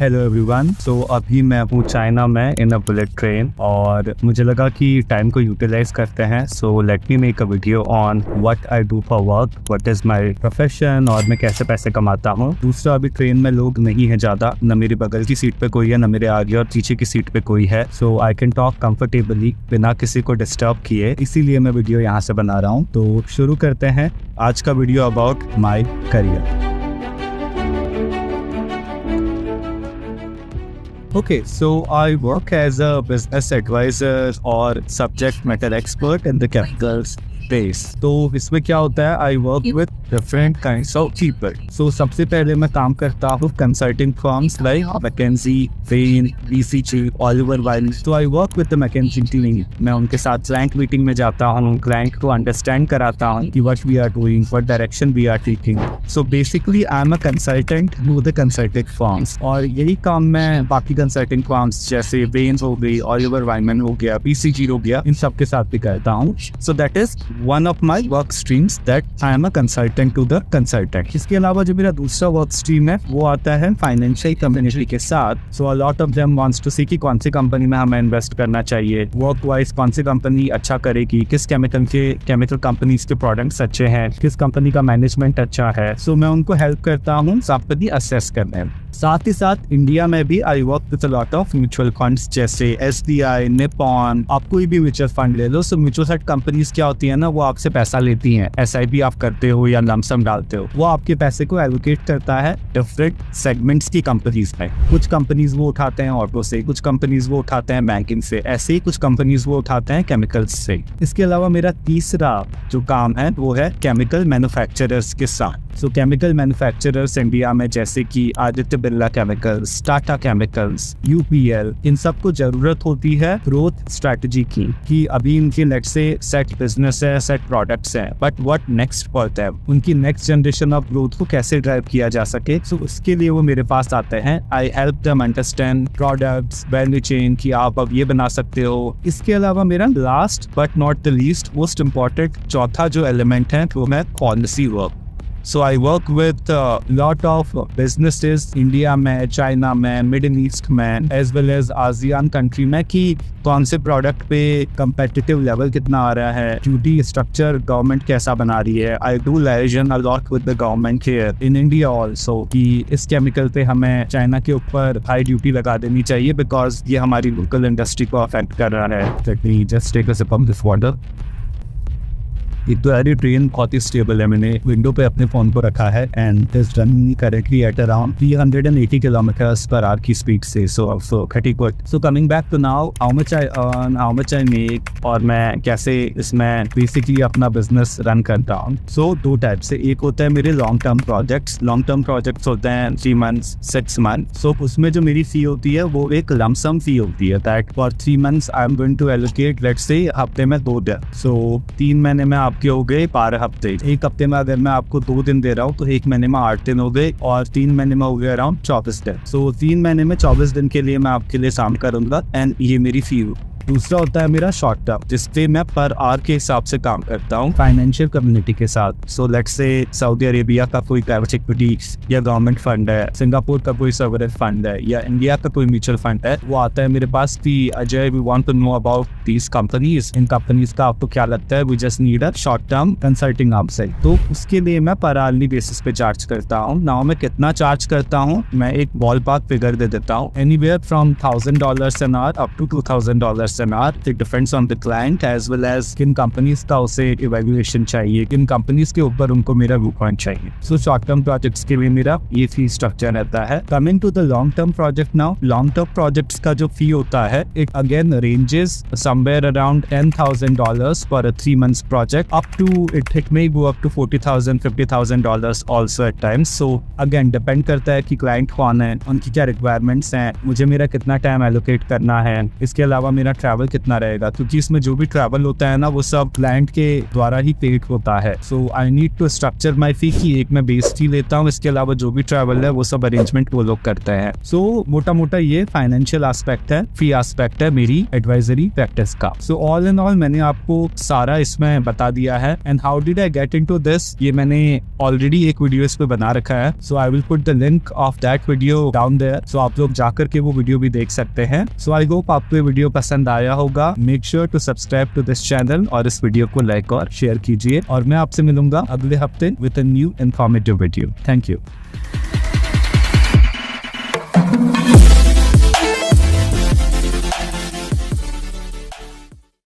Hello everyone. सो अभी मैं हूँ चाइना में इन अ बुलेट ट्रेन और मुझे लगा कि टाइम को यूटिलाइज करते हैं। So let me make a video on what I do for work, what is my profession और मैं कैसे पैसे कमाता हूँ। दूसरा, अभी ट्रेन में लोग नहीं है ज़्यादा, न मेरी बगल की सीट पे कोई है, न मेरे आगे और पीछे की सीट पे कोई है। So I can talk comfortably बिना किसी को डिस्टर्ब किए, इसीलिए मैं वीडियो यहाँ से बना रहा हूँ। तो शुरू करते हैं आज का video about my career. Okay, so I work as a business advisor or subject matter expert in the capital space. तो इसमें क्या होता है, I work with different kinds of people. So सबसे पहले मैं काम करता हूँ consulting firms like McKinsey, Bain, BCG, Oliver Wyman. So I work with the McKinsey team. मैं उनके साथ client meeting में जाता हूँ, client को understand कराता हूँ कि what we are doing, what direction we are taking. So basically I'm a consultant to the consulting firms. और यही काम मैं बाकी कंसल्टिंग फर्म्स जैसे बेन्स हो गई, ऑलिवर वाइमन हो गया, बीसीजी हो गया, इन सब के साथ भी करता हूँ। So that is one of my work streams that I am a consultant to the consultant. इसके अलावा जो मेरा दूसरा वर्क स्ट्रीम है वो आता है फाइनेंशियल कम्युनिटी के साथ। So a lot of them wants to see कि कौन सी कंपनी में हमें इन्वेस्ट करना चाहिए, वर्क वाइज कौन सी कंपनी अच्छा करेगी, किस केमिकल कंपनीज के प्रोडक्ट्स अच्छे हैं, किस कंपनी का मैनेजमेंट अच्छा है। सो मैं उनको हेल्प करता हूँ कंपनी असेस करने में। साथ ही साथ इंडिया में भी I work with a lot of mutual funds जैसे SBI, निपॉन। आप कोई भी म्यूचुअल फंड ले लो। सो म्यूचुअल फंड कंपनीज क्या होती है ना, वो आपसे पैसा लेती हैं। SIP आप करते हो या लमसम डालते हो, वो आपके पैसे को एलोकेट करता है डिफरेंट सेगमेंट्स की कंपनीज में। कुछ कंपनीज वो उठाते हैं ऑटो से, कुछ कंपनीज वो उठाते हैं बैंकिंग से, ऐसे ही कुछ कंपनीज वो उठाते हैं केमिकल्स से। इसके अलावा मेरा तीसरा जो काम है वो है केमिकल मैन्युफैक्चरर्स के साथ। सो केमिकल मैन्युफैक्चरर्स इंडिया में जैसे कि Aditya Birla chemicals, Tata chemicals, UPL, इन सबको जरूरत होती है ग्रोथ स्ट्रेटजी की कि अभी इनके लेट्स से सेट बिजनेस है, सेट प्रोडक्ट्स हैं, but what next for them, उनकी नेक्स्ट जनरेशन ऑफ ग्रोथ को कैसे ड्राइव किया जा सके। सो उसके लिए वो मेरे पास आते हैं। I help them understand products, value chain कि आप अब ये बना सकते हो। इसके अलावा मेरा last but not the least most important चौथा जो एलिमेंट है वो है policy work. So I work with a lot of businesses India में, चाइना में, मिडिल ईस्ट में, as well as ASEAN country में कि कौन से प्रोडक्ट पे competitive लेवल कितना आ रहा है, ड्यूटी स्ट्रक्चर गवर्नमेंट कैसा बना रही है। I do liaison a lot with the government here in India also कि इस केमिकल पे हमें चाइना के ऊपर हाई ड्यूटी लगा देनी चाहिए बिकॉज ये हमारी लोकल इंडस्ट्री को अफेक्ट कर रहा है। Let me just take a sip of this water. एक तो यार ट्रेन बहुत ही स्टेबल है। मैंने विंडो पे अपने फोन को रखा है and is running correctly at around 380 kilometres per hour की स्पीड से। So quite good. So coming back to now, how much I earn, how much I make और मैं कैसे इसमें बेसिकली अपना बिजनेस रन करता हूँ। सो दो टाइप से, एक होता है मेरे long term projects. Long term projects होते हैं 3 months 6 months। सो उसमें जो मेरी फी होती है वो एक लमसम फी होती है that for 3 months I am going to allocate let's say हफ्ते में 2 दिन। सो 3 महीने में आपके हो गए 12 हफ्ते। एक हफ्ते में अगर मैं आपको 2 दिन दे रहा हूँ तो 1 महीने में 8 दिन हो गए और 3 महीने में हो गए अराउंड 24 दिन। सो 3 महीने में 24 दिन के लिए मैं आपके लिए काम करूंगा एंड ये मेरी फी। दूसरा होता है मेरा शॉर्ट टर्म जिससे मैं पर आवर के हिसाब से काम करता हूँ फाइनेंशियल कम्युनिटी के साथ। So let's say Saudi Arabia का कोई प्राइवेट इक्विटी या गवर्नमेंट फंड है, सिंगापुर का कोई सॉवरेन फंड है या इंडिया का कोई म्यूचुअल फंड है, वो आता है मेरे पास कि Ajay we want to know about these companies, इन कंपनीज का आपको क्या लगता है, we just need a short term consulting आपसे। तो उसके लिए मैं पर आवरली बेसिस पे चार्ज करता हूँ। नाउ मैं कितना चार्ज करता हूँ, मैं एक बॉल पार्क फिगर दे देता हूँ, anywhere from $1000 an hour up to $2000 an hour। It depends on the client as well as किन कंपनीज का उसे इवैल्यूएशन चाहिए, किन कंपनीज के ऊपर उनको मेरा व्यू पॉइंट चाहिए। सो शॉर्ट टर्म प्रोजेक्ट्स के लिए मेरा ये फी स्ट्रक्चर रहता है। Coming to the long term project now, long term projects का जो फी होता है it again ranges somewhere around $10,000 for a 3 months project up to it may go up to $40,000 $50,000 also at times. So again depend करता है कि client कौन है, उनकी क्या रिक्वायरमेंट्स हैं, मुझे मेरा कितना टाइम एलोकेट करना है। इसके अलावा मेरा ट्रैवल कितना रहेगा, क्योंकि इसमें जो भी ट्रैवल होता है ना वो सब क्लाइंट के द्वारा ही पेड होता है। So I need to structure माई फी कि एक मैं बेस फी लेता हूँ, इसके अलावा जो भी ट्रैवल है वो सब अरेंजमेंट वो लोग करते हैं। सो मोटा मोटा ये फाइनेंशियल एस्पेक्ट है, फी एस्पेक्ट है मेरी एडवाइजरी प्रैक्टिस का। सो ऑल इन ऑल मैंने आपको सारा इसमें बता दिया है। And how did I get into this, ये मैंने ऑलरेडी एक वीडियो इस पे बना रखा है। So I will put the link of that video down there, so आप लोग जाकर के वो वीडियो भी देख सकते हैं। सो आई होप आपको ये वीडियो पसंद आया होगा। Make sure to subscribe to this channel और इस वीडियो को लाइक और शेयर कीजिए, और मैं आपसे मिलूंगा अगले हफ्ते with a new informative video. Thank you.